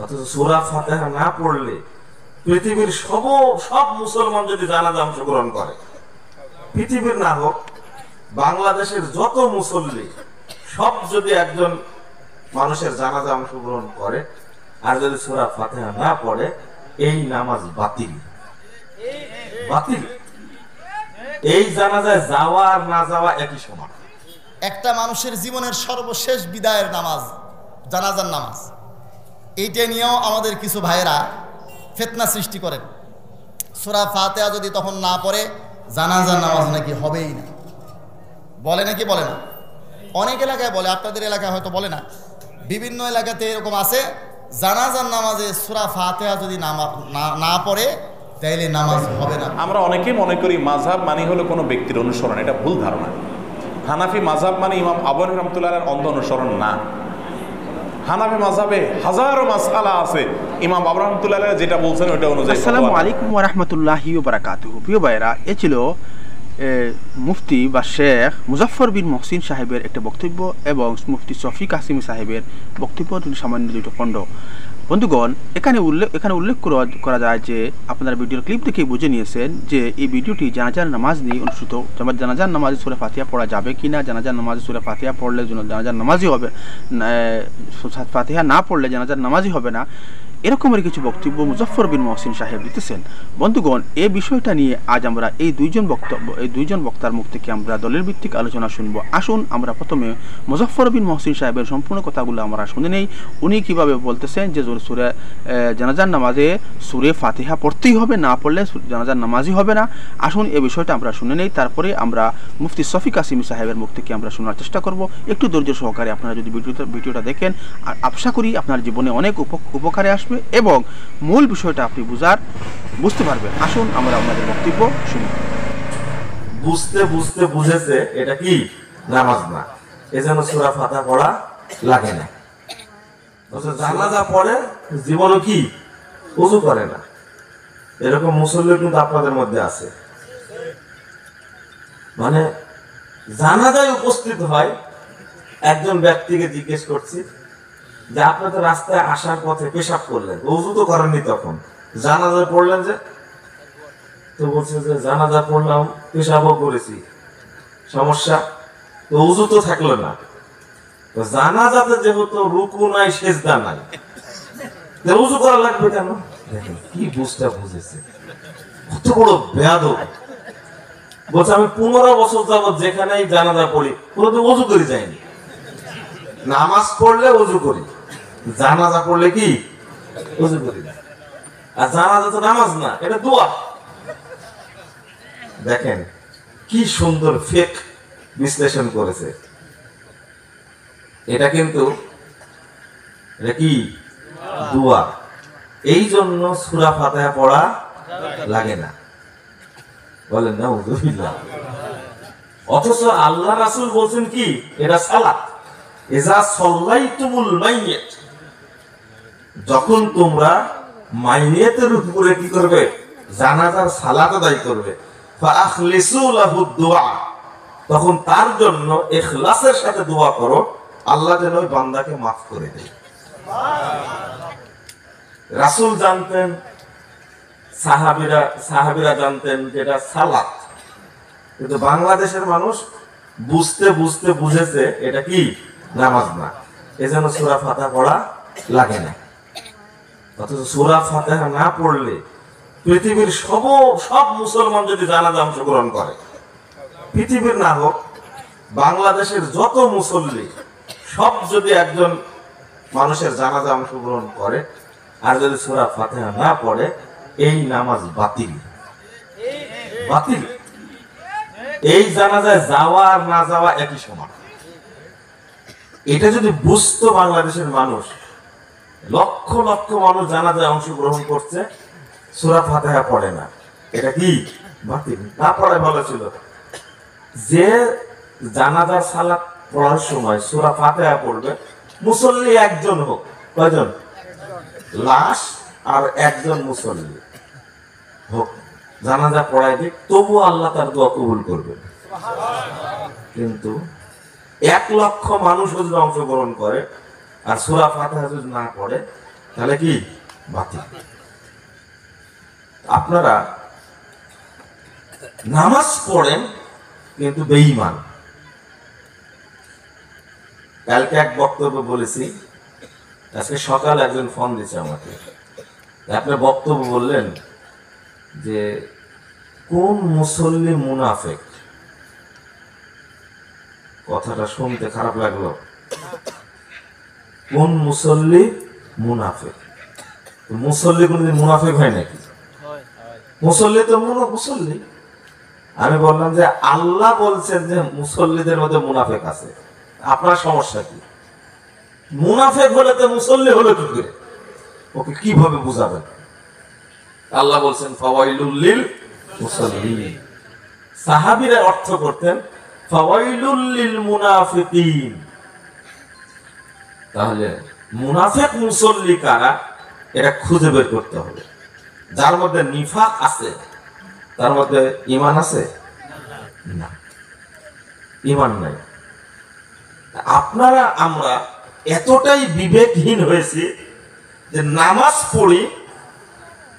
অথচ সূরা ফাতিহা না পড়লে পৃথিবীর সব মুসলমান যদি জানাজা অংশগ্রহণ করে, পৃথিবীর না হোক বাংলাদেশের যত মুসল্লি সব যদি একজন মানুষের জানাজা অংশগ্রহণ করে আর যদি সূরা ফাতিহা না পড়ে, এই নামাজ বাতিল। বাতিল। এই জানাজায় যাওয়া আর না যাওয়া একই সমান। একটা মানুষের জীবনের সর্বশেষ বিদায়ের নামাজ জানাজার নামাজ, এইটা নিয়েও আমাদের কিছু ভাইয়েরা ফিতনা সৃষ্টি করেন। সূরা ফাতিহা যদি তখন না পড়ে জানাজার নামাজ নাকি হবেই না, বলে নাকি বলে না? অনেক এলাকায় বলে, আপনাদের এলাকায় হয়তো বলে না। বিভিন্ন এলাকাতে এরকম আছে, জানাজার নামাজে সূরা ফাতিহা যদি না পড়ে তাইলে নামাজ হবে না। আমরা অনেকেই মনে করি মাযহাব মানে হলো কোনো ব্যক্তির অনুসরণ, এটা ভুল ধারণা। হানাফি মাযহাব মানে ইমাম আবু হানিফা রাহমাতুল্লাহর অন্ধ অনুসরণ না। হানাফি মাযহাবে হাজারো মাসআলা আছে, ইমাম আবু হানিফা রাহমাতুল্লাহ যেটা বলছেন ওটা অনুযায়ী। আসসালামু আলাইকুম ওয়া রাহমাতুল্লাহি ওয়া বারাকাতুহু। প্রিয় ভাইরা, এ ছিল মুফতি বা শেখ মুজাফফর বিন মহসিন সাহেবের একটা বক্তব্য এবং মুফতি শফিক কাসিমি সাহেবের বক্তব্য, সামান্য দুটো খণ্ড। বন্ধুগণ, এখানে উল্লেখ করা যায় যে আপনারা ভিডিওর ক্লিপ দেখেই বুঝে নিয়েছেন যে এই ভিডিওটি জানাজার নামাজ নিয়ে অনুষ্ঠিত। জানাজার নামাজে সূরা ফাতিহা পড়া যাবে কি না, জানাজার নামাজে সূরা ফাতিহা পড়লে জানাজার নামাজই হবে, ফাতিহা না পড়লে জানাজার নামাজই হবে না, এরকমের কিছু বক্তব্য মুজাফফর বিন মহসিন সাহেব দিতেছেন। বন্ধুগণ, এই বিষয়টা নিয়ে আজ আমরা এই দুইজন বক্তার মুখ থেকে আমরা দলের ভিত্তিক আলোচনা শুনবো। আসুন আমরা প্রথমে মুজাফফর বিন মহসিন সাহেবের সম্পূর্ণ কথাগুলো আমরা শুনে নেই। উনি কিভাবে বলতেছেন যে জানাজার নামাজে সূরা ফাতিহা পড়তেই হবে, না পড়লে জানাজার নামাজই হবে না। আসুন এই বিষয়টা আমরা শুনে নেই, তারপরে আমরা মুফতি শফিক কাসিমি সাহেবের মুখ থেকে আমরা শোনার চেষ্টা করব। একটু ধৈর্য সহকারে আপনারা যদি ভিডিওটা দেখেন, আর আশা করি আপনার জীবনে অনেক উপকারে আসবে এবং মূল বিষয়টা আপনি বুঝতে পারবেন। আসুন আমরা আপনাদের বক্তব্য শুনি। বুঝতে বুঝতে বুঝেছে এটা কি নামাজ না, এজন্য সূরা ফাতিহা পড়া লাগে না। জানাজা পড়ে জীবনও কি ওযু করে না, এরকম মুসল্লি কিন্তু আপনাদের মধ্যে আছে। মানে জানাজায় উপস্থিত হয়, একজন ব্যক্তিকে জিজ্ঞেস করছি যে আপনি তো রাস্তায় আসার পথে পেশাব করলেন, ওযু তো করেননি, তখন জানাজায় পড়লেন যে? তো বলছে যে জানাজা পড়লাম, পেশাবও করেছি, সমস্যা তো ওযু তো থাকলো না। তো জানাজাতে যেহেতু রুকু নাই, সেজদা নাই, ওযু করা লাগবে কেন? দেখেন কি বুঝেছে, কত বড় বেয়াদব। বলছে আমি 15 বছর যাবত যেখানেই জানাজা পড়ি কোনোদিন ওযু করে যাইনি। নামাজ পড়লে ওযু করি, জানাজা পড়লে কি ওযু করি না। আর জানাজা তো নামাজ না, এটা দোয়া। দেখেন কি সুন্দর ফেক বিশ্লেষণ করেছে। এটা কিন্তু এটা কি দোয়া, এই জন্য সূরা ফাতিহা পড়া লাগে না। বলেন না উযুবিল্লাহ। অথচ আল্লাহ রাসূল বলছেন কি এটা সালাত। ইজা সাল্লাইতুমুল মাইয়িত, যখন তোমরা মাইয়িতের উপরে কি করবে? জানাজার সালাত আদায় করবে। ফাআখলিসু লাহু দুআ, তখন তার জন্য ইখলাসের সাথে দোয়া করো, আল্লাহ যেন ওই বান্দাকে মাফ করে দেয়। রাসূল জানতেন, সাহাবীরা জানতেন যেটা সালাত, কিন্তু বাংলাদেশের মানুষ বুঝতে বুঝতে বুঝেছে এটা কি নামাজ না, এজন্য সূরা ফাতিহা পড়া লাগে না। অথচ সূরা ফাতিহা না পড়লে পৃথিবীর সব মুসলমান যদি জানাজা অংশগ্রহণ করে, পৃথিবীর না হোক বাংলাদেশের যত মুসল্লি সব যদি একজন মানুষের জানাজা অংশগ্রহণ করে আর যদি সূরা ফাতিহা না পড়ে, এই নামাজ বাতিল। বাতিল। এই জানাজায় যাওয়া আর না যাওয়া একই সমান। এটা যদি বুঝতো বাংলাদেশের মানুষ, লক্ষ লক্ষ মানুষ জানাজায় অংশগ্রহণ করছে, সূরা ফাতিহা পড়ে না, এটা কি বাতিল না পড়াই ভালো ছিল। যে জানাজার সালাত পড়ার সময় সূরা ফাতিহা পড়বে, মুসল্লি একজন হোক, কয়জন? লাশ আর একজন মুসল্লি হোক, জানাজা পড়াই দিক, তবু আল্লাহ তার দোয়া কবুল করবেন। কিন্তু 1 লক্ষ মানুষ যদি অংশগ্রহণ করে আর সূরা ফাতিহা যদি না পড়ে, তাহলে কি বাতিল। আপনারা নামাজ পড়েন কিন্তু বেঈমান। কালকে এক বক্তব্য বলেছি, আজকে সকাল একজন ফোন দিয়েছে আমাকে, আপনি বক্তব্য বললেন যে কোন মুসল্লি মুনাফেক। কথাটা শুনতে খারাপ লাগলো। কোন মুসল্লি মুনাফেক? মুসল্লি কোনদিন মুনাফেক হয় নাকি? মুসল্লি তো মুসল্লি। আমি বললাম যে আল্লাহ বলছেন যে মুসল্লিদের মধ্যে মুনাফেক আছে, আপনার সমস্যা কি? মুনাফেক হলে তো মুসল্লি হলো কি করে? ওকে কিভাবে বুঝাবেন? আল্লাহ বলছেন ফাওয়াইলুল লিল মুসাল্লিন। সাহাবীরা অর্থ করতেন ফাওয়াইলুল লিল মুনাফিকিন। তাহলে মুনাফিক মুসল্লি কারা এটা খুঁজে বের করতে হবে। যার মধ্যে নিফাক আছে তার মধ্যে ঈমান আছে না, ঈমান নাই। আপনারা আমরা এতটাই বিবেকহীন হয়েছি যে নামাজ পড়ি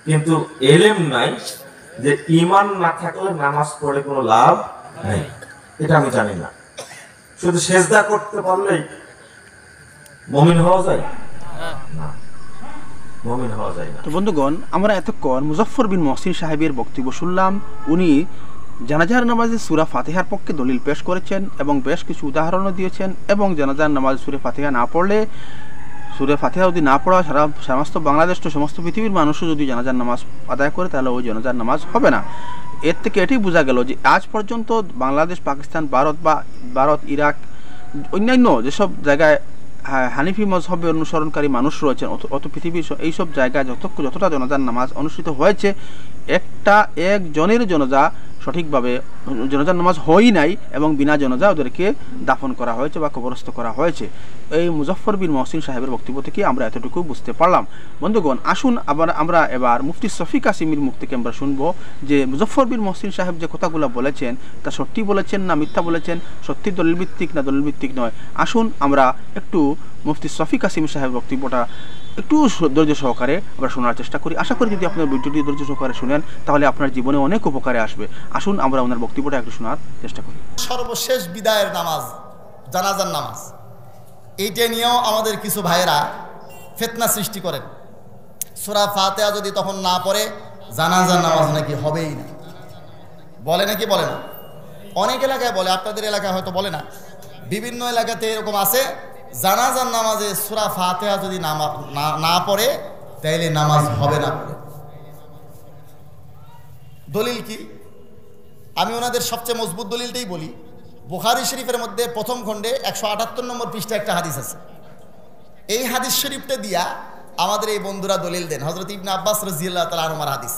কিন্তু এলেম নাই, যে ঈমান না থাকলে নামাজ পড়ে কোনো লাভ নেই। এটা আমি জানি না। শুধু সেজদা করতে পারলেই মুমিন হওয়া যায় না, মুমিন হওয়া যায় না। তো বন্ধুগণ, আমরা এতক্ষণ মুজফফর বিন মহসিন সাহেবের বক্তব্য শুনলাম। উনি জানাজার নামাজে সূরা ফাতিহার পক্ষে দলিল পেশ করেছেন এবং বেশ কিছু উদাহরণও দিয়েছেন। এবং জানাজার নামাজে সূরা ফাতিহা না পড়লে, সূরা ফাতিহা যদি না পড়া সমস্ত বাংলাদেশ তো সমস্ত পৃথিবীর মানুষও যদি জানাজার নামাজ আদায় করে তাহলে ওই জানাজার নামাজ হবে না। এর থেকে এটাই বোঝা গেল যে আজ পর্যন্ত বাংলাদেশ, পাকিস্তান, ভারত, ইরাক, অন্যান্য যেসব জায়গায় হানিফি মজহবের অনুসরণকারী মানুষ রয়েছেন, অত পৃথিবীর এইসব জায়গায় যতটা জানাজার নামাজ অনুষ্ঠিত হয়েছে, একজনের জানাজা সঠিকভাবে জানাজার নামাজ হয়ই নাই এবং বিনা জানাজা ওদেরকে দাফন করা হয়েছে বা কবরস্থ করা হয়েছে। এই মুজফফর বিন মহসিন সাহেবের বক্তব্য থেকে আমরা এতটুকু বুঝতে পারলাম। বন্ধুগণ, আসুন আমরা এবার মুফতি শফি কাসিমের মুখ থেকে আমরা শুনবো যে মুজফফর বিন মহসিন সাহেব যে কথাগুলো বলেছেন তা সত্যি বলেছেন না মিথ্যা বলেছেন, সত্যি দলিলভিত্তিক না দলিলভিত্তিক নয়। আসুন আমরা একটু মুফতি শফি কাসিম সাহেবের বক্তব্যটা একটু ধৈর্য সহকারে আমরা শোনার চেষ্টা করি। আশা করি যদি আপনার ভিডিওটি ধৈর্য সহকারে শুনেন তাহলে আপনার জীবনে অনেক উপকারে আসবে। আসুন আমরা ওনার বক্তব্যটা একটু শোনার চেষ্টা করি। সর্বশেষ বিদায়ের নামাজ জানাজার নামাজ, এইটা নিয়েও আমাদের কিছু ভাইয়েরা ফিতনা সৃষ্টি করেন। সূরা ফাতিহা যদি তখন না পড়ে জানাজার নামাজ নাকি হবেই না, বলে নাকি বলে না? অনেক এলাকায় বলে, আপনাদের এলাকায় হয়তো বলে না। বিভিন্ন এলাকাতে এরকম আছে, জানাজার নামাজে সূরা ফাতিহা যদি না পড়ে তাইলে নামাজ হবে না। দলিল কি? আমি ওনাদের সবচেয়ে মজবুত দলিলটাই বলি। বুখারী শরীফের মধ্যে প্রথম খণ্ডে 178 নম্বর পৃষ্ঠায় একটা হাদিস আছে। এই হাদিস শরীফটা দিয়া আমাদের এই বন্ধুরা দলিল দেন, হযরত ইবনে আব্বাস রাদিয়াল্লাহু তাআলা আনহুর হাদিস।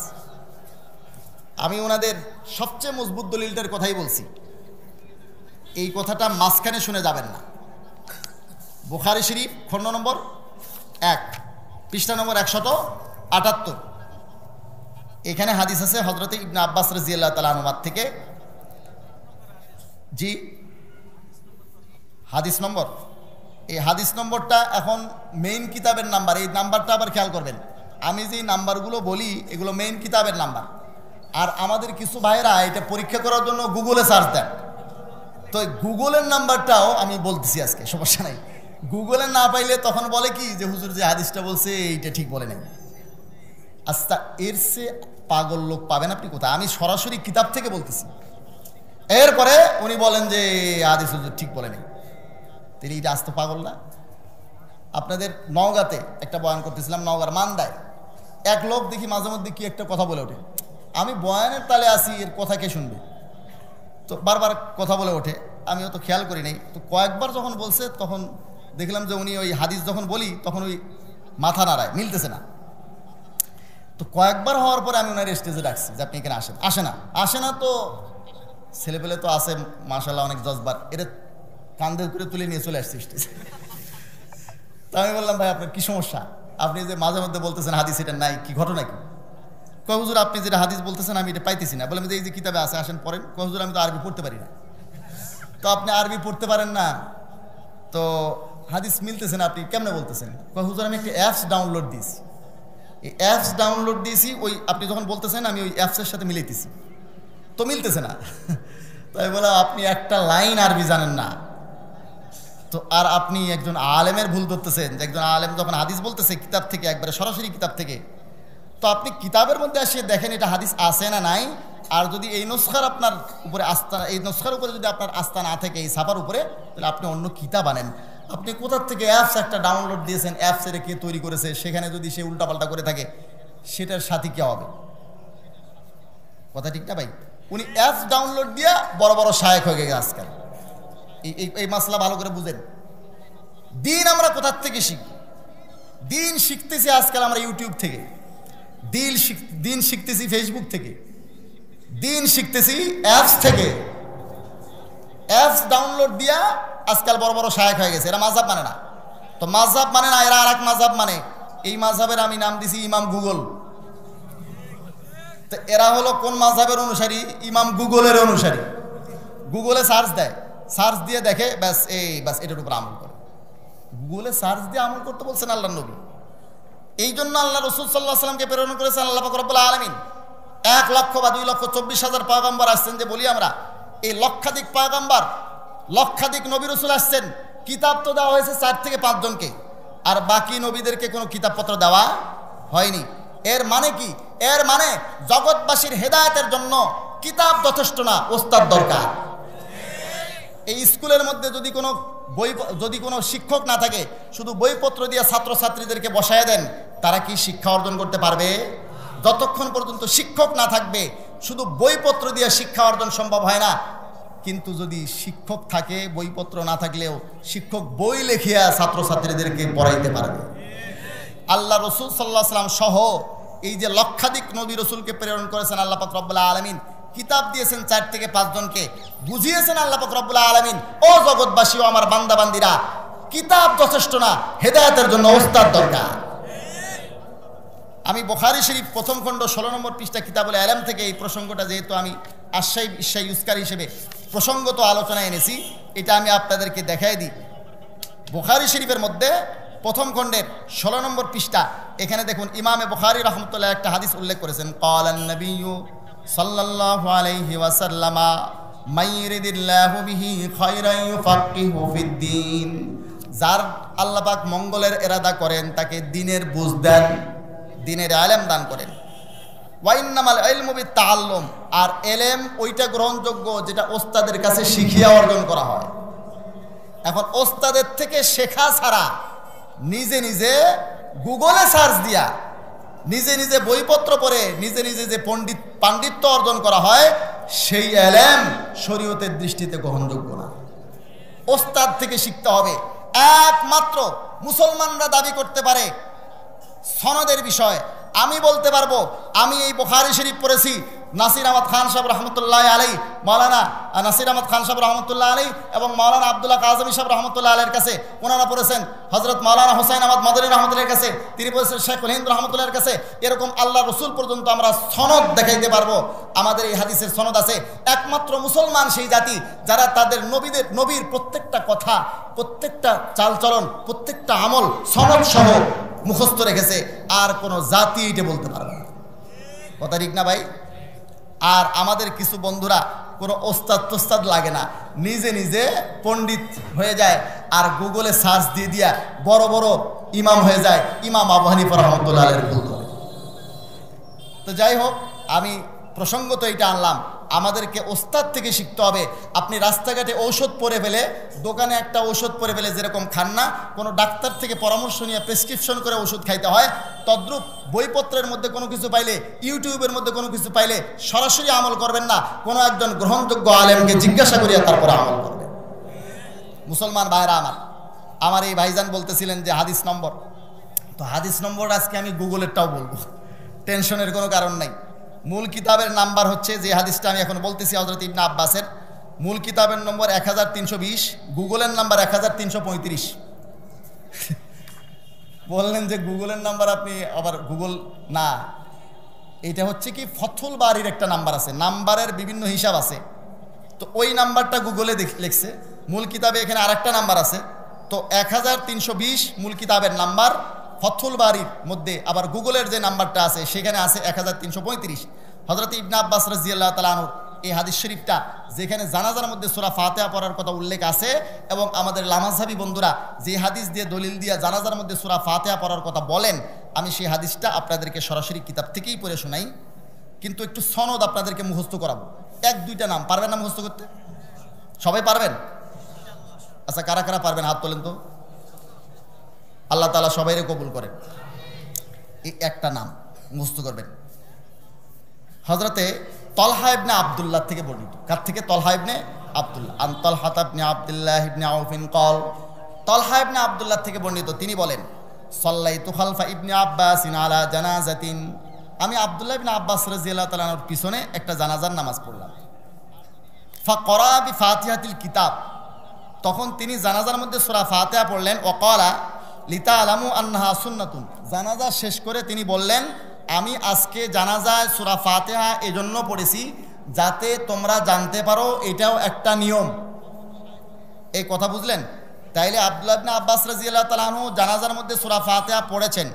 আমি ওনাদের সবচেয়ে মজবুত দলিলটার কথাই বলছি, এই কথাটা মাঝখানে শুনে যাবেন না। বুখারী শরীফ খণ্ড নম্বর 1 পৃষ্ঠা নম্বর 178, এখানে হাদিস আছে হযরত ইবনে আব্বাস রাদিয়াল্লাহু তাআলা আনহু থেকে। জি, হাদিস নম্বর, এই হাদিস নম্বরটা এখন মেইন কিতাবের নাম্বার, এই নাম্বারটা আবার খেয়াল করবেন। আমি যে নাম্বারগুলো বলি এগুলো মেইন কিতাবের নাম্বার। আর আমাদের কিছু ভাইরা এটা পরীক্ষা করার জন্য গুগলে সার্চ দেন, তো গুগলের নাম্বারটাও আমি বলতেছি আজকে, সমস্যা নাই। গুগলে না পাইলে তখন বলে কি যে হুজুর যে হাদিসটা বলছে এইটা ঠিক বলে নাই। আচ্ছা, এর সে পাগল লোক পাবেন আপনি কোথায়? আমি সরাসরি কিতাব থেকে বলতেছি। এরপরে উনি বলেন যে হাদিস হুজুর ঠিক বলে নেই, তিনি এটা আসতে পাগল না? আপনাদের নওগাঁতে একটা বয়ান করতেছিলাম, নওগাঁর মান্দায় এক লোক দেখি মাঝে মধ্যে কি একটা কথা বলে ওঠে। আমি বয়ানের তালে আসি, এর কথা কে শুনবে? তো বারবার কথা বলে ওঠে, আমিও তো খেয়াল করি নাই। তো কয়েকবার যখন বলছে তখন দেখলাম যে উনি ওই হাদিস যখন বলি তখন ওই মাথা নাড়ায়, মিলতেছে না। তো কয়েকবার হওয়ার পরে আমি ওনার স্টেজে ডাকছি যে আপনি এখানে আসেন। আসে না তো ছেলেপেলে তো আছে মাশাআল্লাহ অনেক জজবার, এর কান্দে করে তুলে নিয়ে চলে আসছে স্টেজে। তা আমি বললাম ভাই আপনার কি সমস্যা? আপনি যে মাঝে মধ্যে বলতেছেন হাদিস এটা নাই, কি ঘটনা কি? কয় হুজুর আপনি যেটা হাদিস বলতেছেন আমি এটা পাইতেছি না। বললাম যে এই যে কিতাবে আছে, আসেন পড়েন। কয় হুজুর আমি তো আরবি পড়তে পারি না। তো আপনি আরবি পড়তে পারেন না, তো হাদিস মিলতেছে না, আপনি কেমনে বলতেছেন? হুজুর আমি একটা অ্যাপস ডাউনলোড দিয়েছি, এই অ্যাপস ডাউনলোড দিয়েছি, ওই আপনি যখন বলতেছেন আমি ওই অ্যাপসের সাথে মিলাইতেছি, তো মিলতেছে না। তাই বলে আপনি একটা লাইন আরবি জানেন না, তো আর আপনি একজন আলেমের ভুল ধরতেছেন, যে একজন আলেম যখন হাদিস বলতেছে কিতাব থেকে, একবারে সরাসরি কিতাব থেকে, তো আপনি কিতাবের মধ্যে আসিয়ে দেখেন এটা হাদিস আছে না নাই। আর যদি এই নস্খার আপনার উপরে আস্থা, এই নস্খার উপরে যদি আপনার আস্থা না থাকে, এই ছাপার উপরে, তাহলে আপনি অন্য কিতাব আনেন। আপনি কোথার থেকে অ্যাপস একটা ডাউনলোড দিয়েছেন, অ্যাপসের কে তৈরি করেছে, সেখানে যদি সে উল্টাপাল্টা করে থাকে, সেটার সাথে কে হবে? কথা ঠিক না ভাই? উনি অ্যাপস ডাউনলোড দিয়ে বড় বড় শায়েখ হয়ে গেছে আজকাল। এই মাসলা ভালো করে বুঝেন। দিন আমরা কোথার থেকে শিখব? দিন শিখতেছি আজকাল আমরা ইউটিউব থেকে, দিন শিখতেছি ফেসবুক থেকে, দিন শিখতেছি অ্যাপস থেকে। অ্যাপস ডাউনলোড দিয়া আজকাল বড় বড় শায়েখ হয়ে গেছে। এরা মাযহাব মানে না, তো মাযহাব মানে না, এরা আর এক মাযহাব মানে। এই মাযহাবের আমি নাম দিছি ইমাম গুগল। তো এরা হলো কোন মাযহাবের অনুসারী? ইমাম গুগলের অনুসারী। গুগলে সার্চ দেয়, সার্চ দিয়ে দেখে, ব্যাস এটার উপর আমল করে। গুগলে সার্চ দিয়ে আমল করতে বলছেন আল্লাহর নবী। এই জন্য আল্লাহ রাসূল সাল্লাল্লাহু আলাইহি ওয়াসাল্লামকে প্রেরণ করেছেন আল্লাহ পাক রব্বুল আলামিন। 1 লক্ষ বা 2 লক্ষ 24,000 পয়গম্বর আসছেন, যে বলি আমরা এই লক্ষাধিক পয়গম্বর, লক্ষাধিক নবী রাসূল আসছেন। কিতাব তো দেওয়া হয়েছে 4 থেকে 5 জনকে, আর বাকি নবীদেরকে কোনো কিতাবপত্র দেওয়া হয়নি। এর মানে কি? এর মানে জগৎবাসীর হেদায়েতের জন্য কিতাব যথেষ্ট না, ওস্তাদ দরকার। এই স্কুলের মধ্যে যদি কোনো শিক্ষক না থাকে, শুধু বইপত্র দিয়ে ছাত্রছাত্রীদেরকে বসায় দেন, তারা কি শিক্ষা অর্জন করতে পারবে? যতক্ষণ পর্যন্ত শিক্ষক না থাকবে, শুধু বইপত্র দিয়ে শিক্ষা অর্জন সম্ভব হয় না। কিন্তু যদি শিক্ষক থাকে, বইপত্র না থাকলেও শিক্ষক বই লিখিয়া ছাত্রছাত্রীদেরকে পড়াইতে পারবে। আল্লাহ রাসূল সাল্লাল্লাহু আলাইহি ওয়াসাল্লাম সহ এই যে লক্ষাধিক নবী রাসূলকে প্রেরণ করেছেন আল্লাহ পাক রব্বুল আলামিন, কিতাব দিয়েছেন 4 থেকে 5 জনকে, বুঝিয়েছেন আল্লাহ পাক রব্বুল আলামিন, ও জগৎবাসী ও আমার বান্দা বান্দিরা, কিতাব যথেষ্ট না, হেদায়েতের জন্য ওস্তাদ দরকার। আমি বুখারী শরীফ প্রথম খণ্ড 16 নম্বর পৃষ্ঠা কিতাবুল ইলম থেকে এই প্রসঙ্গটা, যেহেতু আমি আশাই ইউজকার হিসেবে প্রসঙ্গত আলোচনায় এনেছি, এটা আমি আপনাদেরকে দেখাই দিই। বুখারী শরীফের মধ্যে প্রথম খণ্ডের 16 নম্বর পৃষ্ঠা, এখানে দেখুন ইমামে বুখারী রাহমাতুল্লাহ একটা হাদিস উল্লেখ করেছেন। ক্বালান নবিয়্যু সাল্লাল্লাহু আলাইহি ওয়াসাল্লাম মাইরিদিল্লাহু বিহি খায়রান ইউফাক্কিহু ফিদ্দীন, যার আল্লাহ পাক মঙ্গলের ইরাদা করেন তাকে দ্বীনের বুঝ দেন, দ্বীনের ইলম দান করেন। ওয়া ইন্নামাল ইলমু বিত-তাআল্লুম, আর ইলম ওইটা গ্রহণযোগ্য যেটা ওস্তাদের কাছে শিখিয়া অর্জন করা হয়। এখন ওস্তাদের থেকে শেখা ছাড়া নিজে নিজে গুগলে সার্চ দিয়া, নিজে নিজে বইপত্র পড়ে, নিজে নিজে যে পাণ্ডিত্য অর্জন করা হয়, সেই ইলম শরীয়তের দৃষ্টিতে গ্রহণযোগ্য না। ওস্তাদ থেকে শিখতে হবে। একমাত্র মুসলমানরা দাবি করতে পারে সনদের বিষয়। আমি বলতে পারবো আমি এই বুখারী শরীফ পড়েছি, নাসির আহমদ খান সাহেব রহমতুল্লাহ আলাই, মাওলানা নাসির আহমদ খান সাহেব রহমতুল্লাহ আলাই এবং মাওলানা আব্দুল্লাহ কাজমি সাহেব রহমতুল্লাহ আলাইয়ের কাছে, ওনারা পড়েছেন হজরত মাওলানা হোসাইন আহমদ মাদানী রহমতুল্লাহের কাছে, তিনি পড়েছেন শেখুল হিন্দ রহমতুল্লাহের কাছে। এরকম আল্লাহ রসুল পর্যন্ত আমরা সনদ দেখাইতে পারবো, আমাদের এই হাদিসের সনদ আছে। একমাত্র মুসলমান সেই জাতি যারা তাদের নবীর প্রত্যেকটা কথা, প্রত্যেকটা চালচলন, প্রত্যেকটা আমল সনদ সহ মুখস্থ রেখেছে। আর কোনো জাতি এটা বলতে পারবে না। কথা ঠিক না ভাই? আর আমাদের কিছু বন্ধুরা কোনো ওস্তাদ লাগে না, নিজে নিজে পণ্ডিত হয়ে যায়, আর গুগলে সার্চ দিয়ে দিয়া বড় বড় ইমাম হয়ে যায়। ইমাম আবু হানিফা রাহমাতুল্লাহ আলাইহির ভুল ধরে। তো যাই হোক, আমি প্রসঙ্গত এটা আনলাম, আমাদেরকে ওস্তাদ থেকে শিখতে হবে। আপনি রাস্তাঘাটে ঔষধ পরে ফেলে, দোকানে একটা ঔষধ পরে ফেলে যেরকম খান না, কোনো ডাক্তার থেকে পরামর্শ নিয়ে প্রেসক্রিপশন করে ওষুধ খাইতে হয়, তদ্রূপ বইপত্রের মধ্যে কোনো কিছু পাইলে, ইউটিউবের মধ্যে কোনো কিছু পাইলে সরাসরি আমল করবেন না, কোনো একজন গ্রহণযোগ্য আলেমকে জিজ্ঞাসা করিয়া তারপরে আমল করবেন। মুসলমান ভাইরা আমার এই ভাইজান বলতেছিলেন যে হাদিস নম্বর, তো হাদিস নম্বর আজকে আমি গুগলেরটাও বলবো, টেনশনের কোনো কারণ নাই। মূল কিতাবের নাম্বার হচ্ছে, যে হাদিসটা আমি এখন বলতেছি হযরত ইবনে আব্বাসের, মূল কিতাবের নম্বর 1320, গুগলের নাম্বার 1335। বললেন যে গুগলের নাম্বার, আপনি আবার গুগল না, এটা হচ্ছে কি ফথুল বারির একটা নাম্বার আছে, নাম্বারের বিভিন্ন হিসাব আছে, তো ওই নাম্বারটা গুগলে লিখছে। মূল কিতাবে এখানে আরেকটা নাম্বার আছে, তো 1320 মূল কিতাবের নাম্বার, ফথুল বারির মধ্যে আবার গুগলের যে নাম্বারটা আছে সেখানে আছে 1335। হযরত ইবনে আব্বাস রাদিয়াল্লাহু তাআলা আনহু এই হাদিস শরীফটা যেখানে জানাজার মধ্যে সূরা ফাতিহা পড়ার কথা উল্লেখ আছে, এবং আমাদের লামাযহাবী বন্ধুরা যে হাদিস দিয়ে দলিল দিয়ে জানাজার মধ্যে সূরা ফাতিহা পড়ার কথা বলেন, আমি সেই হাদিসটা আপনাদেরকে সরাসরি কিতাব থেকেই পড়ে শোনাই, কিন্তু একটু সনদ আপনাদেরকে মুখস্থ করাবো। 1-2টা নাম পারবেন না মুখস্থ করতে? সবাই পারবেন? আচ্ছা, কারা কারা পারবেন হাত তোলেন তো। আল্লাহ তাআলা সবাইরে কবুল করেন। এই একটা নাম মুখস্থ করবেন। হযরতে তলহা ইবনে আব্দুল্লাহ থেকে বর্ণিত। কার থেকে? তলহা ইবনে আব্দুল্লাহ। আন তলহা ইবনে আব্দুল্লাহ ইবনে আউফিন ক্বাল, তলহা ইবনে আব্দুল্লাহ থেকে বর্ণিত, তিনি বলেন, সাল্লাইতু খালফা ইবনে আব্বাসিন আলা জানাজাতিন, আমি আব্দুল্লাহ ইবনে আব্বাস রাদিয়াল্লাহু তাআলা আনহুর পিছনে একটা জানাজার নামাজ পড়লাম। ফাকরা বিফাতিহাতিল কিতাব, তখন তিনি জানাজার মধ্যে সূরা ফাতিহা পড়লেন। ওয়াকালা লিতাআলামু আন্নাহা সুন্নাতুন, জানাজা শেষ করে তিনি বললেন, আমি আজকে জানাজায় সূরা ফাতিহা এজন্য পড়েছি যাতে তোমরা জানতে পারো এটাও একটা নিয়ম। এই কথা বুঝলেন? তাইলে আব্দুল্লাহ ইবনে আব্বাস রাদিয়াল্লাহু তাআলা আনহু জানাজার মধ্যে সূরা ফাতিহা পড়েছেন,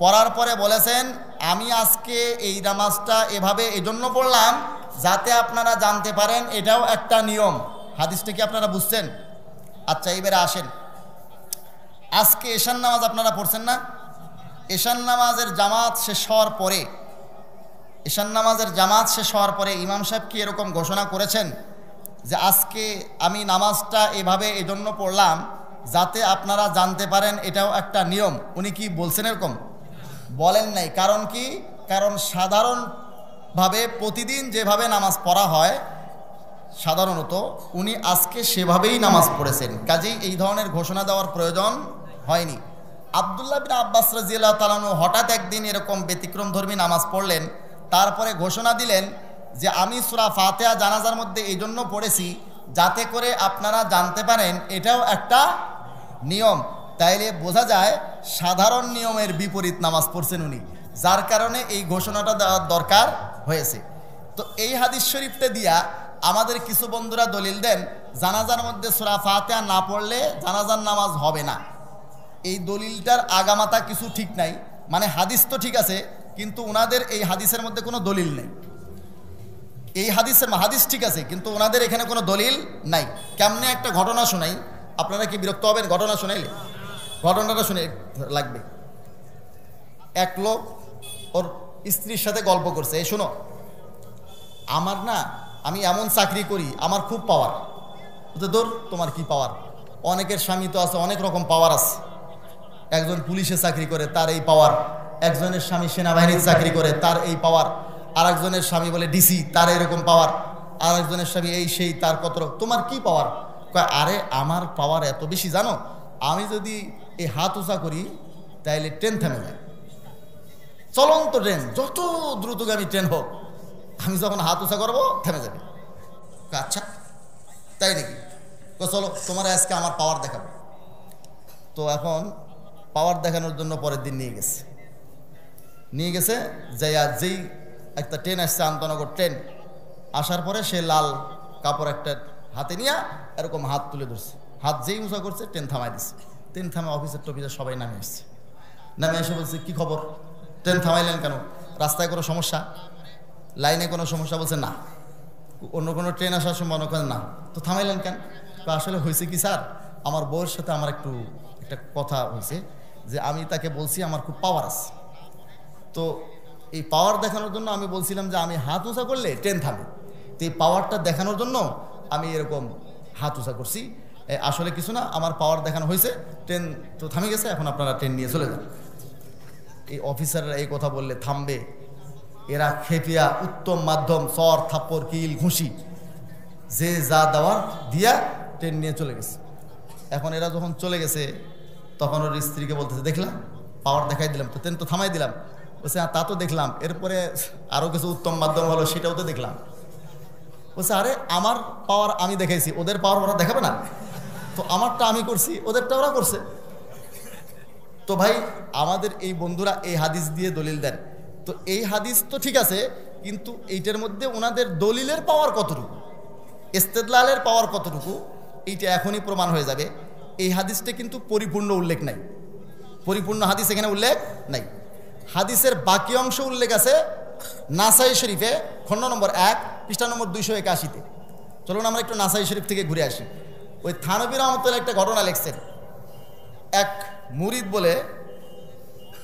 পড়ার পরে বলেছেন, আমি আজকে এই নামাজটা এভাবে এজন্য পড়লাম যাতে আপনারা জানতে পারেন এটাও একটা নিয়ম। হাদিসটা কি আপনারা বুঝছেন? আচ্ছা, এবারে আসেন, আজকে এশার নামাজ আপনারা পড়ছেন না? এশার নামাজের জামাত শেষ হওয়ার পরে, এশার নামাজের জামাত শেষ হওয়ার পরে ইমাম সাহেব কি এরকম ঘোষণা করেছেন যে আজকে আমি নামাজটা এভাবে এজন্য পড়লাম যাতে আপনারা জানতে পারেন এটাও একটা নিয়ম? উনি কি বলছেন এরকম? বলেন নাই। কারণ কি? কারণ সাধারণভাবে প্রতিদিন যেভাবে নামাজ পড়া হয় সাধারণত উনি আজকে সেভাবেই নামাজ পড়েছেন, কাজেই এই ধরনের ঘোষণা দেওয়ার প্রয়োজন হয়নি। আব্দুল্লাহ বিন আব্বাস রাদিয়াল্লাহু তাআলা আনহু হঠাৎ একদিন এরকম ব্যতিক্রমধর্মী নামাজ পড়লেন, তারপরে ঘোষণা দিলেন যে আমি সূরা ফাতিহা জানাজার মধ্যে এই জন্য পড়েছি যাতে করে আপনারা জানতে পারেন এটাও একটা নিয়ম। তাইলে বোঝা যায় সাধারণ নিয়মের বিপরীত নামাজ পড়ছেন উনি, যার কারণে এই ঘোষণাটা দেওয়ার দরকার হয়েছে। তো এই হাদিস শরীফটা দিয়া আমাদের কিছু বন্ধুরা দলিল দেন জানাজার মধ্যে সূরা ফাতিহা না পড়লে জানাজার নামাজ হবে না। এই দলিলটার আগামাতা কিছু ঠিক নাই, মানে হাদিস তো ঠিক আছে কিন্তু ওনাদের এই হাদিসের মধ্যে কোনো দলিল নেই। এই হাদিস ঠিক আছে কিন্তু ওনাদের এখানে কোনো দলিল নাই। কেমনে একটা ঘটনা শোনাই, আপনারা কি বিরক্ত হবেন ঘটনা শোনাইলে? ঘটনাটা শুনে লাগবে। এক লোক ওর স্ত্রীর সাথে গল্প করছে, এই শোনো, আমার না, আমি এমন চাকরি করি, আমার খুব পাওয়ার। দূর, তোমার কি পাওয়ার? অনেকের স্বামী তো আছে, অনেক রকম পাওয়ার আছে। একজন পুলিশে চাকরি করে, তার এই পাওয়ার। একজনের স্বামী সেনাবাহিনীর চাকরি করে, তার এই পাওয়ার। আর একজনের স্বামী বলে ডিসি, তার এরকম পাওয়ার। আর একজনের স্বামী এই সেই, তার কত। তোমার কি পাওয়ার? কয়, আরে আমার পাওয়ার এত বেশি জানো, আমি যদি এই হাত উঁচা করি তাইলে ট্রেন থেমে যায়। চলন্ত ট্রেন, যত দ্রুতগামী ট্রেন হোক, আমি যখন হাত উঁচা করবো থেমে যাবে। আচ্ছা তাই নাকি? চলো তোমার আজকে আমার পাওয়ার দেখাবো। তো এখন পাওয়ার দেখানোর জন্য পরের দিন নিয়ে গেছে যাইয়া যেই একটা ট্রেন আসছে, আন্তনগর ট্রেন আসার পরে সে লাল কাপড় একটা হাতে নিয়ে এরকম হাত তুলে ধরছে। হাত যেই উঁচা করছে ট্রেন থামাই দিচ্ছে। ট্রেন থামে অফিসার সবাই নামে এসছে। নামে এসে বলছে, কি খবর, ট্রেন থামাইলেন কেন? রাস্তায় কোনো সমস্যা, লাইনে কোনো সমস্যা? বলছে না। অন্য কোনো ট্রেন আসার সম্ভাবনা করেন না, তো থামাইলেন কেন? আসলে হয়েছে কি স্যার, আমার বউয়ের সাথে আমার একটা কথা হয়েছে যে আমি তাকে বলছি আমার খুব পাওয়ার আছে, তো এই পাওয়ার দেখানোর জন্য আমি বলছিলাম যে আমি হাত উঁচা করলে ট্রেন থামে, তো এই পাওয়ারটা দেখানোর জন্য আমি এরকম হাত উঁচা করছি। আসলে কিছু না, আমার পাওয়ার দেখানো হয়েছে, ট্রেন তো থামে গেছে, এখন আপনারা ট্রেন নিয়ে চলে যান। এই অফিসাররা এই কথা বললে থামবে? এরা খেপিয়া উত্তম মাধ্যম চর থাপ্পড় কিল ঘুষি যে যা দেওয়ার দিয়া ট্রেন নিয়ে চলে গেছে। এখন এরা যখন চলে গেছে তখন ওর স্ত্রীকে বলতেছে, দেখলাম পাওয়ার দেখাই দিলাম, তো ট্রেন তো থামাই দিলাম। বলছে তা তো দেখলাম, এরপরে আরও কিছু উত্তম মাধ্যম হলো, সেটাও তো দেখলাম। বলছে আরে আমার পাওয়ার আমি দেখাইছি, ওদের পাওয়ার ওরা দেখাবে না? তো আমারটা আমি করছি, ওদেরটা ওরা করছে। তো ভাই আমাদের এই বন্ধুরা এই হাদিস দিয়ে দলিল দেন, তো এই হাদিস তো ঠিক আছে কিন্তু এইটার মধ্যে ওনাদের দলিলের পাওয়ার কতটুকু, ইস্তেদলালের পাওয়ার কতটুকু, এইটা এখনই প্রমাণ হয়ে যাবে। এই হাদিসটা কিন্তু পরিপূর্ণ উল্লেখ নাই, পরিপূর্ণ হাদিস এখানে উল্লেখ নাই। হাদিসের বাকি অংশ উল্লেখ আছে নাসাই শরীফে খণ্ড নম্বর 1 পৃষ্ঠা নম্বর 281-তে। চলুন আমরা একটু নাসাই শরীফ থেকে ঘুরে আসি। ওই থানবী রহমতুল্লাহ একটা ঘটনা লিখছেন। এক মুরিদ বলে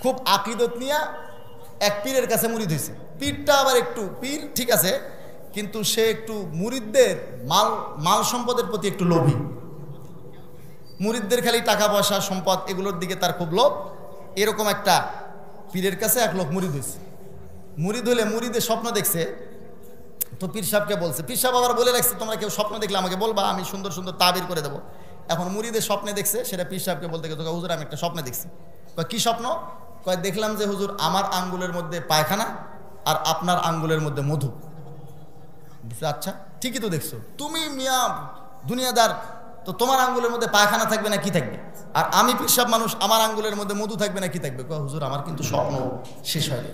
খুব আকীদত নিয়ে এক পীরের কাছে মুরিদ হয়েছে। পীরটা আবার একটু পীর ঠিক আছে, কিন্তু সে একটু মুরিদদের মাল সম্পদের প্রতি একটু লোভী। মুরিদদের খালি টাকা পয়সা সম্পদ এগুলোর দিকে তার খুব লোভ। এরকম একটা পীরের কাছে এক লোক মুরিদ হয়েছে। মুরিদ হলে মুরিদের স্বপ্ন দেখছে, তো পীর সাহেবকে বলছে। পীর সাহেব আবার বলে রাখছে তোমরা কেউ স্বপ্ন দেখলে আমাকে বলবা, আমি সুন্দর সুন্দর তাবির করে দেবো। এখন মুরিদের স্বপ্নে দেখছে, সেটা পীর সাহেবকে বলতে গেছে হুজুর আমি একটা স্বপ্নে দেখছি। কী স্বপ্ন? কয় দেখলাম যে হুজুর আমার আঙ্গুলের মধ্যে পায়খানা আর আপনার আঙ্গুলের মধ্যে মধু। আচ্ছা ঠিকই তো দেখছো, তুমি মিয়া দুনিয়াদার, তো তোমার আঙ্গুলের মধ্যে পায়খানা থাকবে না কি থাকবে? আর আমি পীর সাহেব মানুষ, আমার আঙ্গুলের মধ্যে মধু থাকবে না কি থাকবে? কয় হুজুর আমার কিন্তু স্বপ্ন শেষ হয়নি।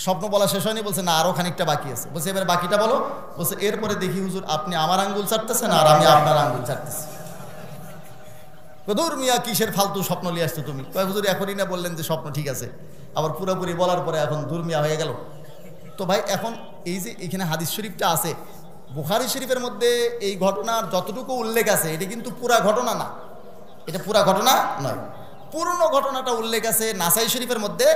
স্বপ্ন বলা শেষ হয়নি, বলছে না আরও খানিকটা বাকি আছে। বলছে এবারে বাকিটা বলো। বলছে এরপরে দেখি হুজুর আপনি আমার আঙ্গুল চাটতেছেন আর আমি আপনার আঙ্গুল চাটতেছি। দূর মিয়া কিসের ফালতু স্বপ্ন নিয়ে আসতো তুমি? কয় হুজুর এখনই না বললেন যে স্বপ্ন ঠিক আছে, আবার পুরোপুরি বলার পরে এখন দূর মিয়া হয়ে গেল। তো ভাই এখন এই যে এখানে হাদিস শরীফটা আছে, বুখারী শরীফের মধ্যে এই ঘটনার যতটুকু উল্লেখ আছে এটা কিন্তু পুরা ঘটনা না, এটা পুরা ঘটনা নয়, পূর্ণ ঘটনাটা উল্লেখ আছে নাসাই শরীফের মধ্যে।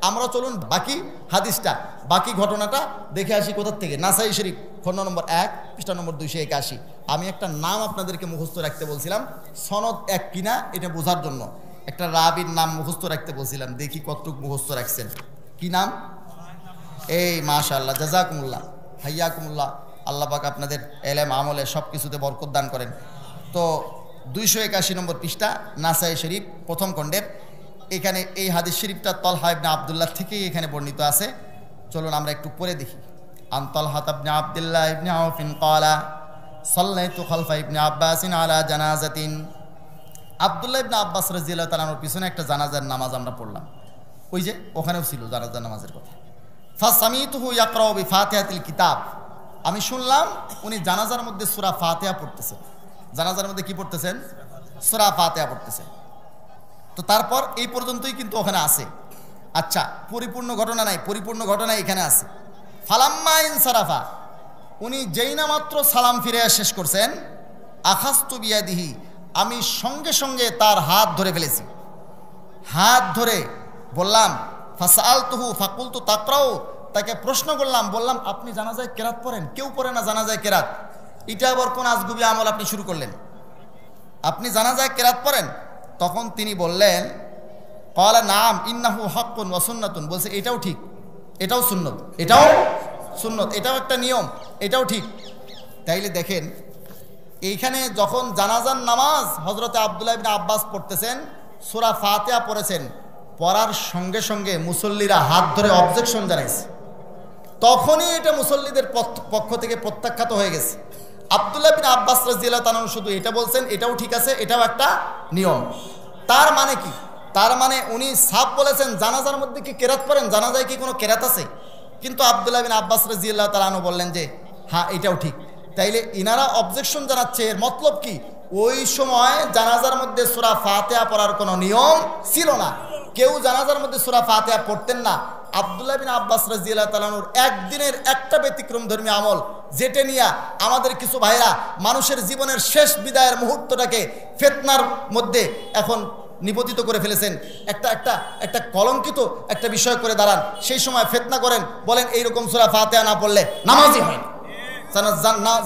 আমরা চলুন বাকি হাদিসটা, বাকি ঘটনাটা দেখে আসি কোথার থেকে। নাসাই শরীফ খণ্ড নম্বর 1 পৃষ্ঠা নম্বর 281। আমি একটা নাম আপনাদেরকে মুখস্থ রাখতে বলছিলাম, সনদ এক কিনা এটা বোঝার জন্য একটা রাবির নাম মুখস্থ রাখতে বলছিলাম। দেখি কতটুক মুখস্থ রাখছেন। কি নাম? এই মাশাআল্লাহ, জাযাকুমুল্লাহ, হাইয়াকুমুল্লাহ। আল্লাহ পাক আপনাদের এলেম আমলে সব কিছুতে বরকত দান করেন। তো 281 নম্বর পৃষ্ঠা নাসাই শরীফ প্রথম খণ্ডের এখানে এই হাদিস শরীফটা তলহা ইবনে আব্দুল্লাহ থেকেই এখানে বর্ণিত আছে। চলুন আমরা একটু পড়ে দেখি। আন তলহা ইবনে আব্দুল্লাহ ইবনে আউফিন ক্বালা সাল্লাইতু খালফা ইবনে আব্বাসিন আলা জানাজাতিন। আব্দুল্লাহ ইবনে আব্বাস রাদিয়াল্লাহু তাআলার পিছনে একটা জানাজার নামাজ আমরা পড়লাম, ওই যে ওখানেও ছিল জানাজার নামাজের কথা। ফাসামিতুহু ইয়াকরাউ বিফাতিহাতিল কিতাব, আমি শুনলাম উনি জানাজার মধ্যে সূরা ফাতিহা পড়তেছেন। জানাজার মধ্যে কি পড়তেছেন? সূরা ফাতিহা পড়তেছেন। তো তারপর এই পর্যন্তই কিন্তু ওখানে আছে। আচ্ছা পরিপূর্ণ ঘটনা নাই, পরিপূর্ণ ঘটনা এখানে আছে। ফালাম্মা ইনসারাফা, উনি যেই না মাত্র সালাম ফিরে শেষ করছেন, আখাস্তু বিয়াদিহি, আমি সঙ্গে সঙ্গে তার হাত ধরে ফেলেছি। হাত ধরে বললাম ফাসালতুহু ফাকুলতু তাকরাউ, তাকে প্রশ্ন করলাম, বললাম আপনি জানাজায় কেরাত পড়েন? কেউ পড়ে না জানাজায় কেরাত। এটা আবার কোন আজগুবি আমল আপনি শুরু করলেন? আপনি জানাজায় কেরাত পড়েন? তখন তিনি বললেন ক্বালা নাম ইন্নাহু হাক্কুন ওয়া সুন্নাতুন, বলছে এটাও ঠিক, এটাও সুন্নত, এটাও সুন্নত, এটাও একটা নিয়ম, এটাও ঠিক। তাইলে দেখেন এইখানে যখন জানাজার নামাজ হযরতে আব্দুল্লাহ ইবনে আব্বাস পড়তেছেন, সূরা ফাতিহা পড়েছেন, পড়ার সঙ্গে সঙ্গে মুসল্লিরা হাত ধরে অবজেকশন জানাইছে। তখনই এটা মুসল্লিদের পক্ষ থেকে প্রত্যাখ্যাত হয়ে গেছে। আব্দুল্লাহ বিন আব্বাস রাদিয়াল্লাহু তাআলা শুধু এটা বলছেন এটাও ঠিক আছে, এটাও একটা নিয়ম। তার মানে কি? তার মানে উনি সাফ বলেছেন জানাজার মধ্যে কি কেরাত পড়েন, জানাজায় কি কোনো কেরাত আছে? কিন্তু আব্দুল্লাহ বিন আব্বাস রাদিয়াল্লাহু তাআলা বললেন যে হ্যাঁ এটাও ঠিক। তাইলে ইনারা অবজেকশন জানাচ্ছে, এর মতলব কি? ওই সময় জানাজার মধ্যে সূরা ফাতিহা পড়ার কোনো নিয়ম ছিল না, কেউ জানাজার মধ্যে সূরা ফাতিহা পড়তেন না। আব্দুল্লাহ বিন আব্বাস রাদিয়াল্লাহু তাআলা একদিনের একটা ব্যতিক্রম ধর্মী আমল, যেটা নিয়ে আমাদের কিছু ভাইরা মানুষের জীবনের শেষ বিদায়ের মুহূর্তটাকে ফিতনার মধ্যে এখন নিপতিত করে ফেলেছেন, একটা কলঙ্কিত একটা বিষয় করে দাঁড়ান। সেই সময় ফিতনা করেন, বলেন এইরকম সূরা ফাতিহা না পড়লে নামাজই হয় না,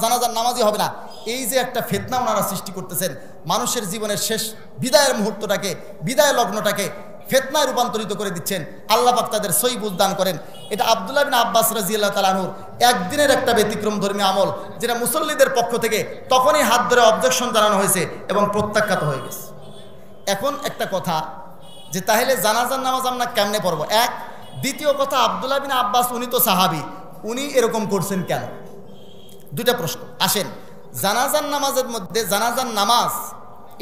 জানাজার নামাজই হবে না। এই যে একটা ফিতনা ওনারা সৃষ্টি করতেছেন, মানুষের জীবনের শেষ বিদায়ের মুহূর্তটাকে, বিদায় লগ্নটাকে ফিতনায় রূপান্তরিত করে দিচ্ছেন। আল্লাহ পাক তাদের সহি বুঝ দান করেন। এটা আব্দুল্লাহ বিন আব্বাস রাদিয়াল্লাহু তাআলা আনহুর একদিনের একটা ব্যতিক্রম ধর্মী আমল, যেটা মুসল্লিদের পক্ষ থেকে তখনই হাত ধরে অবজেকশন জানানো হয়েছে এবং প্রত্যাখ্যাত হয়ে গেছে। এখন একটা কথা যে তাহলে জানাজার নামাজ আমরা কেমনে পড়ব? এক, দ্বিতীয় কথা আব্দুল্লাহ বিন আব্বাস উনি তো সাহাবী, উনি এরকম করছেন কেন? দুইটা প্রশ্ন আসেন। জানাজার নামাজের মধ্যে জানাজার নামাজ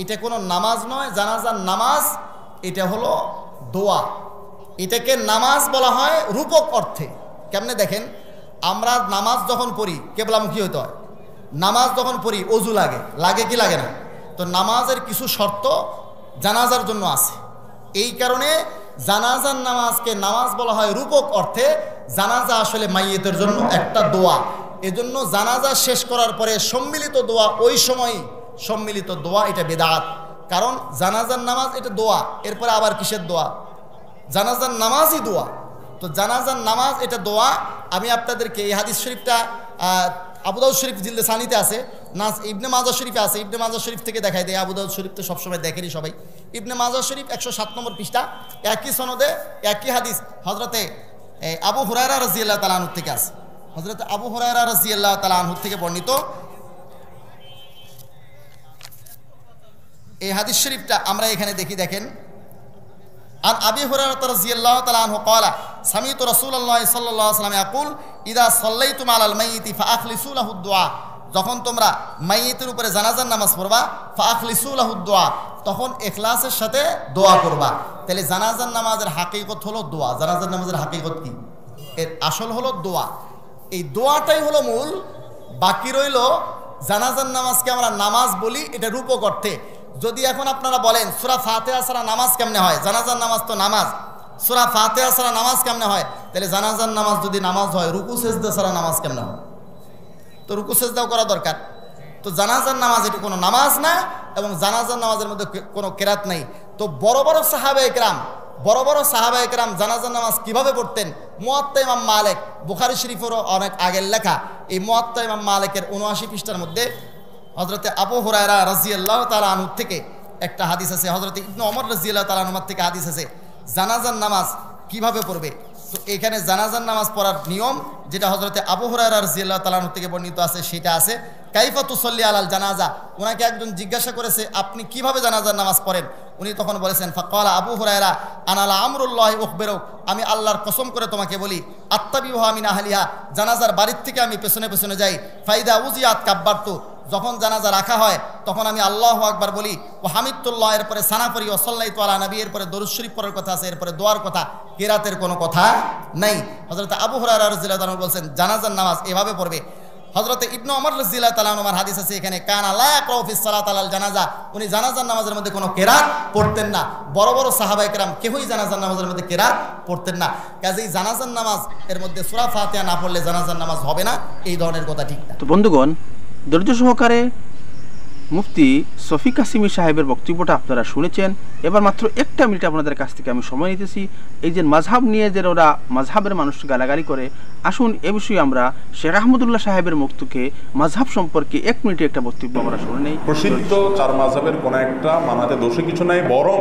এটা কোনো নামাজ নয়, জানাজার নামাজ এটা হলো দোয়া। এটাকে নামাজ বলা হয় রূপক অর্থে। কেমনে দেখেন, আমরা নামাজ যখন পড়ি কেবলামুখী হতে হয়। নামাজ যখন পড়ি অজু লাগে, লাগে কি লাগে না? তো তো নামাজের কিছু শর্ত জানাজার জন্য আছে। এই কারণে জানাজার নামাজকে নামাজ বলা হয় রূপক অর্থে। জানাজা আসলে মাইয়েতের জন্য একটা দোয়া। এজন্য জানাজা শেষ করার পরে সম্মিলিত দোয়া, ওই সময় সম্মিলিত দোয়া, এটা বেদাত। কারণ জানাজার নামাজ এটা দোয়া, এরপরে আবার কিসের দোয়া? জানাজার নামাজই দোয়া। তো জানাজার নামাজ এটা দোয়া। আমি আপনাদেরকে এই হাদিস শরীফটা আবু দাউদ শরীফ জিলদে সানিতে আছে, নাস ইবনে মাজাহ শরীফে আছে। ইবনে মাজাহ শরীফ থেকে দেখাই দেয়, আবু দাউদ শরীফ তো সবসময় দেখেনি সবাই। ইবনে মাজাহ শরীফ 107 নম্বর পৃষ্ঠা, একই সনদে একই হাদিস হজরতে আবু হুরায়রা রাদিয়াল্লাহু তাআলা আনহু থেকে আছে। হজরতে আবু হুরায়রা রাদিয়াল্লাহু তাআলা আনহু থেকে বর্ণিত এই হাদিস শরীফটা আমরা এখানে দেখি, দেখেন। আন আবি হুরায়রা রাদিয়াল্লাহু তাআলা আনহু ক্বালা সামিতু রাসূলুল্লাহ সাল্লাল্লাহু আলাইহি ওয়াসাল্লাম ইয়াকুল ইযা সাল্লাইতুম আলাল মাইয়িতি ফাআখলিসু লাহু দুআ। যখন তোমরা মাইয়িতের উপরে জানাজার নামাজ পড়বা, ফাআখলিসু লাহু দুআ, তখন ইখলাসের সাথে দোয়া করবা। তাহলে জানাজার নামাজের হাকিকত হলো দোয়া। জানাজার নামাজের হাকিকত কি? এর আসল হলো দোয়া। এই দোয়াটাই হলো মূল। বাকি রইল জানাজার নামাজকে আমরা নামাজ বলি, এটা রূপক অর্থে। যদি এখন আপনারা বলেন সূরা ফাতিহা ছাড়া নামাজ কেমনে হয়? জানাজার নামাজ তো নামাজ, সূরা ফাতিহা ছাড়া নামাজ কেমনে হয়? তাহলে জানাজার নামাজ যদি নামাজ হয়, রুকু সেজদা ছাড়া নামাজ কেমনে হয়? তো রুকু সেজদাও করা দরকার। তো জানাজার নামাজ এটি কোনো নামাজ না, এবং জানাজার নামাজের মধ্যে কোনো কেরাত নেই। তো বড় বড় সাহাবায়ে কেরাম জানাজার নামাজ কিভাবে পড়তেন? মুয়াত্তা ইমাম মালিক, বুখারী শরীফেরও অনেক আগের লেখা, এই মুয়াত্তা ইমাম মালিকের 79 পৃষ্ঠার মধ্যে হজরতে আবু হুরায়রা রাদিয়াল্লাহু তাআলা আনহু থেকে একটা হাদিস আছে, হজরতে ইবনে ওমর রাদিয়াল্লাহু তাআলা আনহু থেকে হাদিস আছে জানাজার নামাজ কিভাবে পড়বে। তো এখানে জানাজার নামাজ পড়ার নিয়ম যেটা হজরতে আবু হুরায়রা রাদিয়াল্লাহু তাআলা আনহু থেকে বর্ণিত আছে, সেটা আছে কাইফা তুসাল্লি আলাল জানাজা। ওনাকে একজন জিজ্ঞাসা করেছে, আপনি কিভাবে জানাজার নামাজ পড়েন? উনি তখন বলেছেন, ফাকালা আবু হুরায়রা আনালা আমরুল্লাহি উখবিরুক, আমি আল্লাহর কসম করে তোমাকে বলি, আত্তাবিহা মিন আহলিহা, জানাজার বাড়ির থেকে আমি পেছনে পেছনে যাই। ফাইদা উজিয়াত কাব্বারতু, যখন জানাজা রাখা হয় তখন আমি আল্লাহু আকবার বলি। ও হামিদুল্লাহ, এরপরে সানা পড়ি। ও সাল্লাল্লাহু আলা নবী, এরপরে দরুদ শরীফ পড়ার কথা আছে, এরপরে দোয়ার কথা, কিরাতের কোনো কথা নাই। হযরত আবু হুরায়রা রাদিয়াল্লাহু আনহু বলেন জানাজার নামাজ এভাবে পড়বে। হযরত ইবনে ওমর রাদিয়াল্লাহু তাআলা আনহুর হাদিস আছে এখানে, কানা লা ইয়াকরাউ ফিস সালাত আলাল জানাজা, উনি জানাজার নামাজের মধ্যে কোনো কিরাত পড়তেন না। বড় বড় সাহাবায়ে কেরাম কেউই জানাজার নামাজের মধ্যে কিরাত পড়তেন না। কাজেই জানাজার নামাজ এর মধ্যে সূরা ফাতিহা না পড়লে জানাজার নামাজ হবে না, এই ধরনের কথা ঠিক না। তো বন্ধুগণ, ধৈর্য সহকারে মুফতি শফি কাসিমি সাহেবের বক্তব্যটা আপনারা শুনেছেন। এবার মাত্র একটা মিনিট আপনাদের কাছ থেকে আমি সময় নিতেছি। এই যে মাযহাব নিয়ে যে ওরা মাযহাবের মানুষ গালাগালি করে, আসুন এ বিষয়ে আমরা শেখ আহমদুল্লাহ সাহেবের মুখ থেকে মাযহাব সম্পর্কে 1 মিনিটে একটা বক্তব্য আমরা শুনে নেই। প্রসিদ্ধ 4 মাযহাবের কোনো একটা মানাতে দোষে কিছু নাই, বরং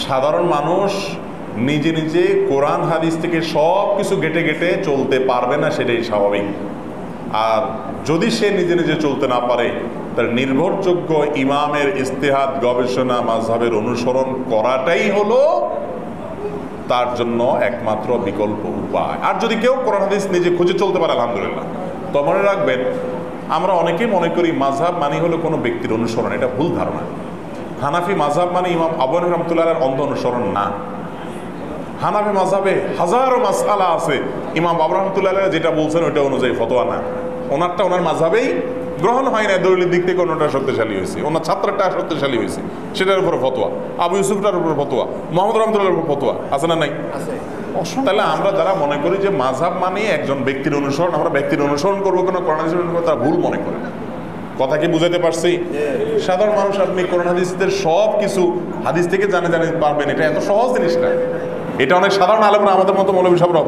সাধারণ মানুষ নিজে নিজে কোরআন হাদিস থেকে সব কিছু ঘেটে ঘেটে চলতে পারবে না, সেটাই স্বাভাবিক। আর যদি সে নিজে নিজে চলতে না পারে, তার নির্ভরযোগ্য ইমামের ইজতিহাদ, গবেষণা, মাযহাবের অনুসরণ করাটাই হলো তার জন্য একমাত্র বিকল্প উপায়। আর যদি কেউ কোরআন হাদিস নিজে খুঁজে চলতে পারে, আলহামদুলিল্লাহ। তো মনে রাখবেন, আমরা অনেকেই মনে করি মাযহাব মানে হলো কোনো ব্যক্তির অনুসরণ, এটা ভুল ধারণা। হানাফি মাযহাব মানে ইমাম আবু হানিফা রাহমাতুল্লাহর অন্ধ অনুসরণ না। হানাফি মাযহাবে হাজারো মাসআলা আছে, ইমাম আবু রাহমাতুল্লাহ যেটা বলছেন ওইটা অনুযায়ী ফতোয়া না। ওনারটা ওনার মাযহাবেই গ্রহণ হয় না, দলিলের দিক থেকে অন্যটা শক্তিশালী হয়েছে, ওনার ছাত্রটা শক্তিশালী হয়েছে, সেটার উপর ফতোয়া। আবু ইউসুফটার উপর ফতোয়া, মোহাম্মদ রহমতুল্লাহর উপর ফতোয়া আছে না নাই? তাহলে আমরা যারা মনে করি যে মাযহাব মানে একজন ব্যক্তির অনুসরণ, আমরা ব্যক্তির অনুসরণ করবো কেন কোরআন হাদিসের অনুসরণ করবো, তারা ভুল মনে করে। কথা কি বুঝাতে পারছি? সাধারণ মানুষ আপনি কোরআন হাদিসের সব কিছু হাদিস থেকে জানে পারবেন, এটা এত সহজ জিনিস না। এটা অনেক সাধারণ আলেমরা, আমাদের মতো মৌলভী সাহেবরা,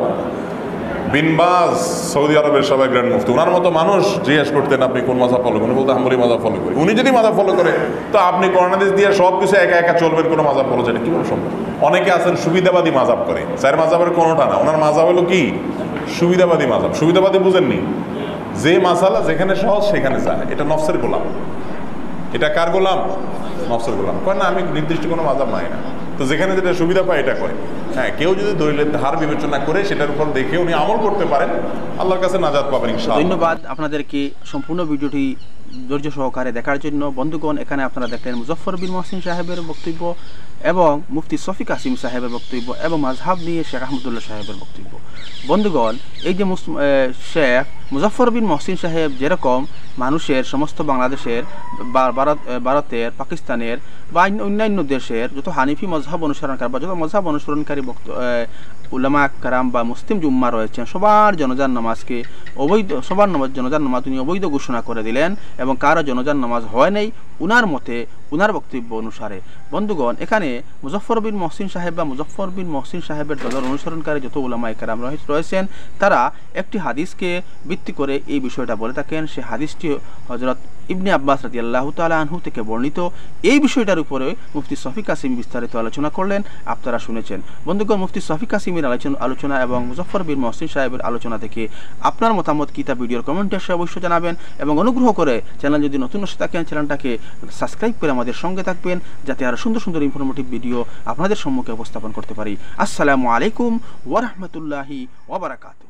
বিন বাজ সৌদি আরবের সবাই গ্র্যান্ড মুফতি, ওনার মতো মানুষ জিজ্ঞেস করতেন আপনি কোন মাযহাব ফলো করেন, বলতে হাম্বলি মাযহাব ফলো করি। উনি যদি মাযহাব ফলো করে, তো আপনি কোরআন হাদিস দিয়ে সব কিছু একা একা চলবেন, কোনো মাযহাব ফলো যায় কি কোনো সম্ভব? অনেকে আছেন সুবিধাবাদী মাযহাব করে, 4 মাযহাবের কোনোটা না, ওনার মাযহাব হলো কি সুবিধাবাদী মাযহাব। সুবিধাবাদী বুঝেননি? যে মাসালা যেখানে সহজ সেখানে যায়, এটা নফসের গোলাম। এটা কার গোলাম? নফসের গোলাম। কয় না আমি নির্দিষ্ট কোনো মাযহাব মানি না, তো যেখানে যেটা সুবিধা পায় এটা করে। হ্যাঁ, কেউ যদি দলিলের ধার বিবেচনা করে সেটার উপর দেখে উনি আমল করতে পারেন, আল্লাহর কাছে নাজাত পাবেন ইনশাআল্লাহ। ধন্যবাদ আপনাদেরকে। সম্পূর্ণ ভিডিওটি ধৈর্য সহকারে দেখার জন্য। বন্ধুগণ, এখানে আপনারা দেখলেন মুজফফর বিন মহসিন সাহেবের বক্তব্য এবং মুফতি শফি কাসিম সাহেবের বক্তব্য এবং মাযহাব নিয়ে শেখ আহমদুল্লাহ সাহেবের বক্তব্য। বন্ধুগণ, এই যে শেখ মুজফফর বিন মহসিন সাহেব যেরকম মানুষের সমস্ত বাংলাদেশের, ভারতের, পাকিস্তানের বা অন্যান্য দেশের যত হানিফি মযহাব অনুসরণকারী বা যত মযহাব অনুসরণকারী উলামা কারাম বা মুসলিম জুম্মা রয়েছেন, সবার জনজান নামাজকে অবৈধ, সবার জনজান নামাজ উনি অবৈধ ঘোষণা করে দিলেন এবং কারো জনজান নামাজ হয় নাই উনার মতে, উনার বক্তব্য অনুসারে। বন্ধুগণ, এখানে মুজফফর বিন মহসিন সাহেব বা মুজফফর বিন মহসিন সাহেবের দলের অনুসরণকারী যত উলামা কারাম রয়েছেন, তারা একটি হাদিসকে ভিত্তি করে এই বিষয়টা বলে থাকেন। সে হাদিসটি হযরত ইবনে আব্বাস রাদিয়াল্লাহু তাআলা আনহু থেকে বর্ণিত। এই বিষয়টার উপরে মুফতি শফি কাসিম বিস্তারিত আলোচনা করলেন, আপনারা শুনেছেন। বন্ধুগণ, মুফতি শফি কাসিমের আলোচনা এবং মুজফফর বিন মহসিন সাহেবের আলোচনা থেকে আপনার মতামত কি তা ভিডিওর কমেন্টে এসে অবশ্যই জানাবেন এবং অনুগ্রহ করে চ্যানেল যদি নতুন এসে থাকেন চ্যানেলটাকে সাবস্ক্রাইব করে আমাদের সঙ্গে থাকবেন, যাতে আরো সুন্দর সুন্দর ইনফরমেটিভ ভিডিও আপনাদের সম্মুখে উপস্থাপন করতে পারি। আসসালামু আলাইকুম ওয়া রাহমাতুল্লাহি ওয়া বারাকাতুহু।